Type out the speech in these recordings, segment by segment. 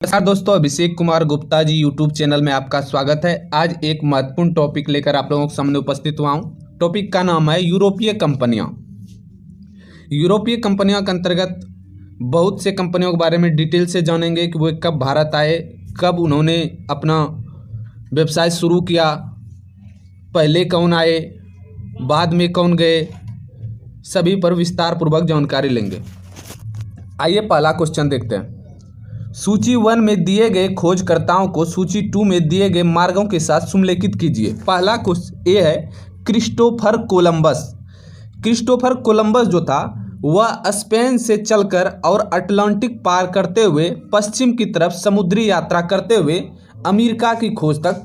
नमस्कार दोस्तों, Abhishek Kumar Gupta ji YouTube channel में आपका स्वागत है। आज एक महत्वपूर्ण टॉपिक लेकर आप लोगों के सामने उपस्थित हुआ हूँ। टॉपिक का नाम है यूरोपीय कंपनियाँ। यूरोपीय कंपनियों के अंतर्गत बहुत से कंपनियों के बारे में डिटेल से जानेंगे कि वो कब भारत आए, कब उन्होंने अपना व्यवसाय शुरू किया, पहले कौन आए, बाद में कौन गए, सभी पर विस्तार पूर्वक जानकारी लेंगे। आइए पहला क्वेश्चन देखते हैं। सूची 1 में दिए गए खोजकर्ताओं को सूची 2 में दिए गए मार्गों के साथ सुमेलित कीजिए। पहला क्वेश्चन ये है क्रिस्टोफर कोलंबस। क्रिस्टोफर कोलंबस जो था वह स्पेन से चलकर और अटलांटिक पार करते हुए पश्चिम की तरफ समुद्री यात्रा करते हुए अमेरिका की खोज तक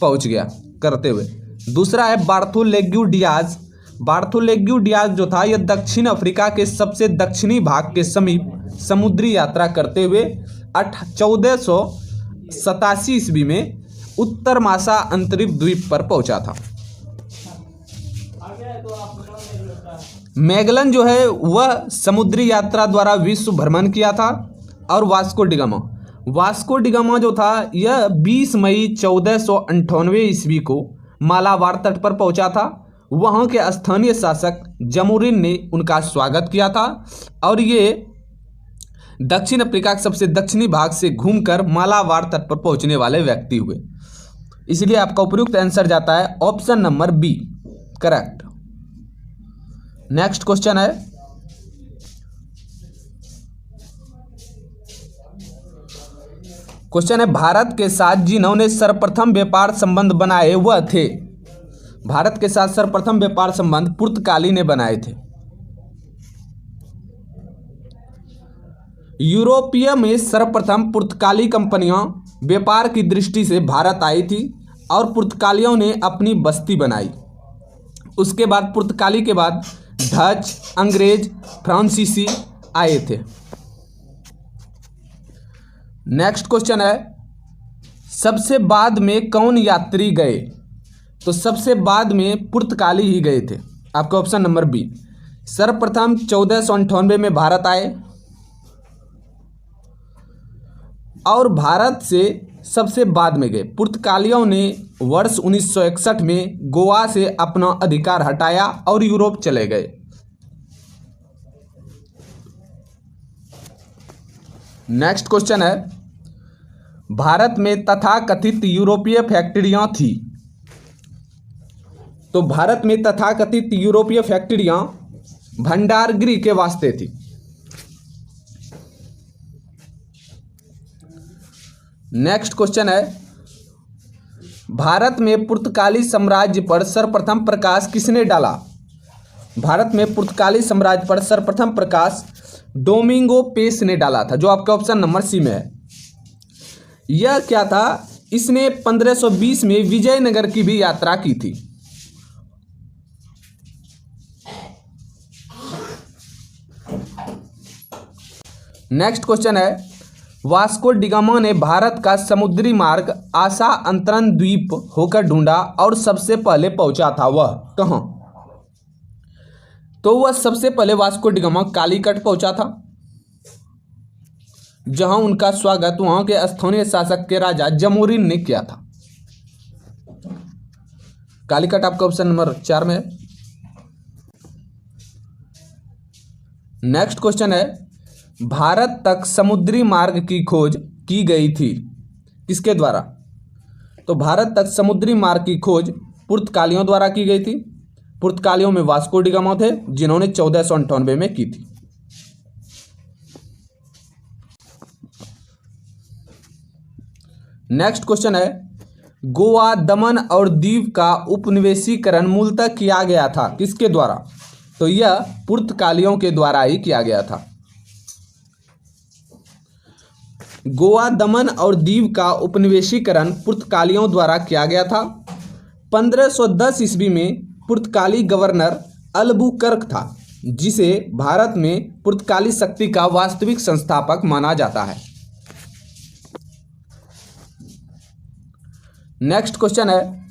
पहुंच गया करते हुए। दूसरा है बार्थोलोमेव डियाज। बार्थोलोमेव डियाज जो था यह दक्षिण अफ्रीका के सबसे दक्षिणी भाग के समीप समुद्री यात्रा करते हुए 1487 ईस्वी में उत्तर मासा अंतरिक्ष द्वीप पर पहुंचा था। मैगलन जो है वह समुद्री यात्रा द्वारा विश्व भ्रमण किया था। और वास्को डिगामा जो था यह 20 मई 1498 ईस्वी को मालाबार तट पर पहुंचा था। वहां के स्थानीय शासक जमोरिन ने उनका स्वागत किया था और ये दक्षिण अफ्रीका के सबसे दक्षिणी भाग से घूमकर मालाबार तट पर पहुंचने वाले व्यक्ति हुए। इसलिए आपका उपयुक्त आंसर जाता है option number B, correct. Next question है भारत के साथ जिन्होंने सर्वप्रथम व्यापार संबंध बनाए वह थे। भारत के साथ सर्वप्रथम व्यापार संबंध पुर्तगाली ने बनाए थे। यूरोपीय में सर्वप्रथम पुर्तगाली कंपनियां व्यापार की दृष्टि से भारत आई थी और पुर्तगालियों ने अपनी बस्ती बनाई। उसके बाद पुर्तगाली के बाद डच, अंग्रेज, फ्रांसीसी आए थे। नेक्स्ट क्वेश्चन है सबसे बाद में कौन यात्री गए। तो सबसे बाद में पुर्तगाली ही गए थे। आपका ऑप्शन नंबर बी। सर्वप्रथम 1498 में भारत आए और भारत से सबसे बाद में गए। पुर्तगालियों ने वर्ष 1961 में गोवा से अपना अधिकार हटाया और यूरोप चले गए। नेक्स्ट क्वेश्चन है भारत में तथाकथित यूरोपीय फैक्ट्रियां थी। तो भारत में तथाकथित यूरोपीय फैक्ट्रियां भंडारगृह के वास्ते थी। नेक्स्ट क्वेश्चन है भारत में पुर्तगाली साम्राज्य पर सर्वप्रथम प्रकाश किसने डाला। भारत में पुर्तगाली साम्राज्य पर सर्वप्रथम प्रकाश डोमिंगो पेस ने डाला था, जो आपका ऑप्शन नंबर सी में है। यह क्या था, इसने 1520 में विजयनगर की भी यात्रा की थी। नेक्स्ट क्वेश्चन है वास्को डिगामा ने भारत का समुद्री मार्ग आशा अंतरण द्वीप होकर ढूंढा और सबसे पहले पहुंचा था वह कहां। तो वह सबसे पहले वास्को डिगामा कालीकट पहुंचा था, जहां उनका स्वागत वहां के स्थानीय शासक के राजा जमोरिन ने किया था। कालीकट आपका ऑप्शन नंबर 4 में है। नेक्स्ट क्वेश्चन है भारत तक समुद्री मार्ग की खोज की गई थी किसके द्वारा। तो भारत तक समुद्री मार्ग की खोज पुर्तगालियों द्वारा की गई थी। पुर्तगालियों में वास्को डिगामा थे जिन्होंने 1498 में की थी। नेक्स्ट क्वेश्चन है गोवा, दमन और दीव का उपनिवेशीकरण मूलतः किया गया था किसके द्वारा। तो यह पुर्तगालियों के द्वारा ही किया गया था। गोवा, दमन और दीव का उपनिवेशीकरण पुर्तगालियों द्वारा किया गया था। 1510 ईस्वी में पुर्तगाली गवर्नर अल्बुकर्क था, जिसे भारत में पुर्तगाली शक्ति का वास्तविक संस्थापक माना जाता है। नेक्स्ट क्वेश्चन है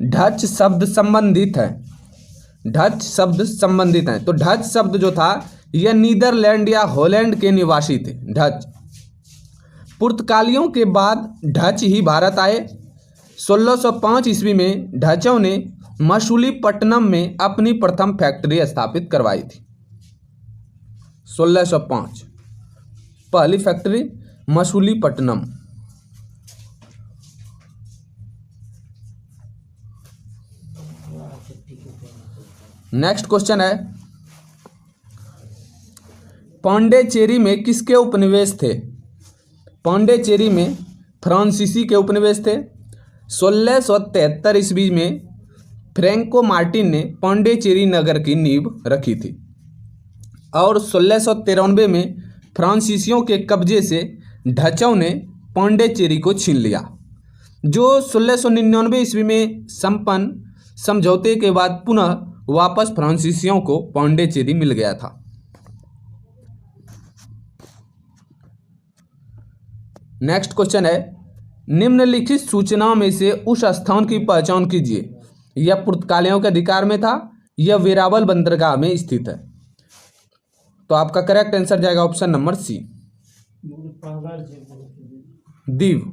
डच शब्द संबंधित है। डच शब्द संबंधित है। तो डच शब्द जो था यह नीदरलैंड या हॉलैंड के निवासी थे डच। पुर्तगालियों के बाद डच ही भारत आए। 1605 ईस्वी में डचों ने मछलीपट्टनम में अपनी प्रथम फैक्ट्री स्थापित करवाई थी। 1605 पहली फैक्ट्री मछलीपट्टनम। नेक्स्ट क्वेश्चन है, पांडिचेरी में किसके उपनिवेश थे? पांडिचेरी में फ्रांसीसी के उपनिवेश थे। 1673 ईस्वी में फ्रैंको मार्टिन ने पांडिचेरी नगर की नींव रखी थी और 1693 में फ्रांसीसियों के कब्जे से डचों ने पांडिचेरी को छीन लिया, जो 1699 ईस्वी में संपन्न समझौते के बाद पुनः वापस फ्रांसीसियों को पांडिचेरी मिल गया था। नेक्स्ट क्वेश्चन है, निम्नलिखित सूचना में से उस स्थान की पहचान कीजिए, यह पुर्तगालियों के अधिकार में था, यह वेरावल बंदरगाह में स्थित है। तो आपका करेक्ट आंसर जाएगा option number C, Diu.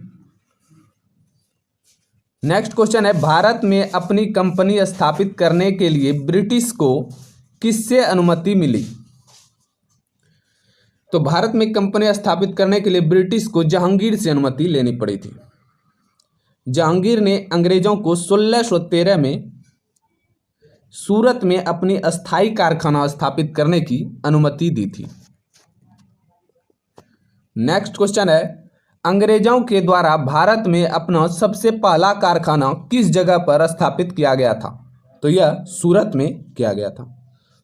Next question है, भारत में अपनी कंपनी स्थापित करने के लिए ब्रिटिश को किससे अनुमति मिली? तो भारत में कंपनी स्थापित करने के लिए ब्रिटिश को जहांगीर से अनुमति लेनी पड़ी थी। जहांगीर ने अंग्रेजों को 1613 में सूरत में अपनी अस्थायी कारखाना स्थापित करने की अनुमति दी थी। नेक्स्ट क्वेश्चन है, अंग्रेजों के द्वारा भारत में अपना सबसे पहला कारखाना किस जगह पर स्थापित किया गया था? तो यह सूरत में किया गया था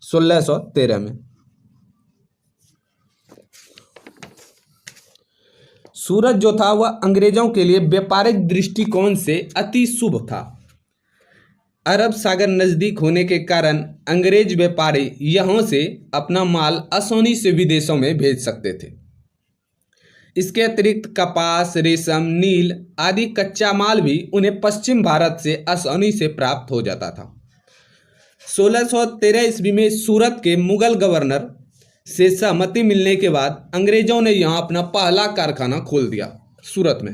1613 में। सूरत जो था वह अंग्रेजों के लिए व्यापारिक दृष्टिकोण से अति शुभ था। अरब सागर नजदीक होने के कारण अंग्रेज व्यापारी यहां से अपना माल आसानी से विदेशों में भेज सकते थे। इसके अतिरिक्त कपास, रेशम, नील आदि कच्चा माल भी उन्हें पश्चिम भारत से आसानी से प्राप्त हो जाता था। 1613 ईस्वी में सूरत के मुगल गवर्नर से सहमति मिलने के बाद अंग्रेजों ने यहां अपना पहला कारखाना खोल दिया सूरत में।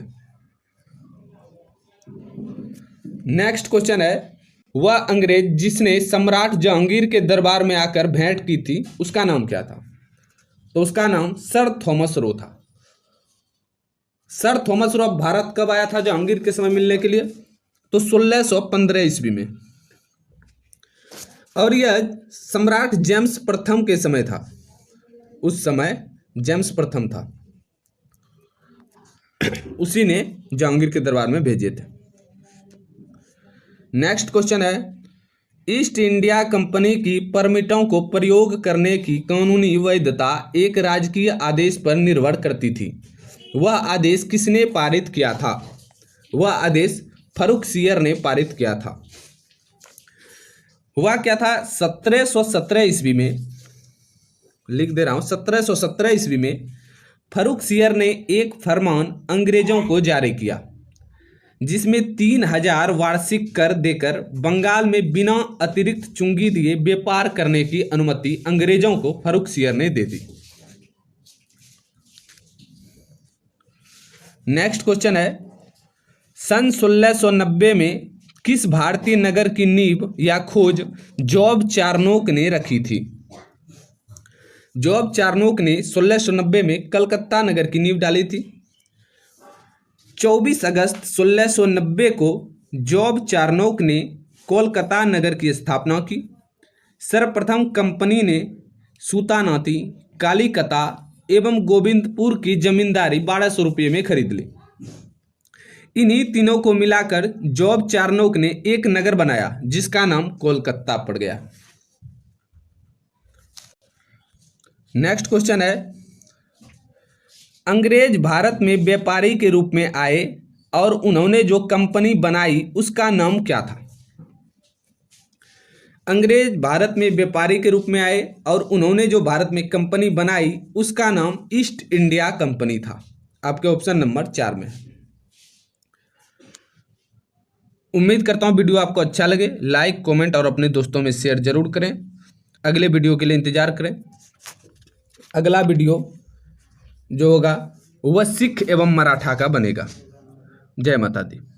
नेक्स्ट क्वेश्चन है, वह अंग्रेज जिसने सम्राट जहांगीर के दरबार में आकर भेंट की थी उसका नाम क्या था? तो उसका नाम सर थॉमस रो था। सर थॉमस रो भारत कब आया था जहांगीर के समय मिलने के लिए? तो 1615 ईस्वी में, और यह सम्राट जेम्स प्रथम के समय था। उस समय जेम्स प्रथम था, उसी ने जहांगीर के दरबार में भेजे थे। नेक्स्ट क्वेश्चन है, ईस्ट इंडिया कंपनी की परमिटों को प्रयोग करने की कानूनी वैधता एक राजकीय आदेश पर निर्भर करती थी। वह आदेश किसने पारित किया था? वह आदेश फर्रुखसियर ने पारित किया था। हुआ क्या था? 1717 ईस्वी में, लिख दे रहा हूं, 1717 ईस्वी में फर्रुखसियर ने एक फरमान अंग्रेजों को जारी किया जिसमें 3000 वार्षिक कर देकर बंगाल में बिना अतिरिक्त चुंगी दिए व्यापार करने की अनुमति अंग्रेजों को फर्रुखसियर ने दे दी। नेक्स्ट क्वेश्चन है, सन 1690 में किस भारतीय नगर की नींव या खोज जॉब चार्नोक ने रखी थी? जॉब चार्नोक ने 1690 में कलकत्ता नगर की नींव डाली थी। 24 अगस्त 1690 को जॉब चार्नोक ने कोलकाता नगर की स्थापना की। सर्वप्रथम कंपनी ने सूतानाती, कालीकता एवं गोविंदपुर की जमींदारी 1200 रुपये में खरीद ली। इन्हीं तीनों को मिलाकर जॉब चार्नोक ने एक नगर बनाया जिसका नाम कोलकाता पड़ गया। नेक्स्ट क्वेश्चन है, अंग्रेज भारत में व्यापारी के रूप में आए और उन्होंने जो कंपनी बनाई उसका नाम क्या था? अंग्रेज भारत में व्यापारी के रूप में आए और उन्होंने जो भारत में कंपनी बनाई उसका नाम ईस्ट इंडिया कंपनी था। आपके ऑप्शन नंबर 4 में। उम्मीद करता हूं वीडियो आपको अच्छा लगे। लाइक, कमेंट और अपने दोस्तों में शेयर जरूर करें। अगले वीडियो के लिए इंतजार करें। अगला वीडियो जो होगा वह सिख एवं मराठा का बनेगा। जय माता दी।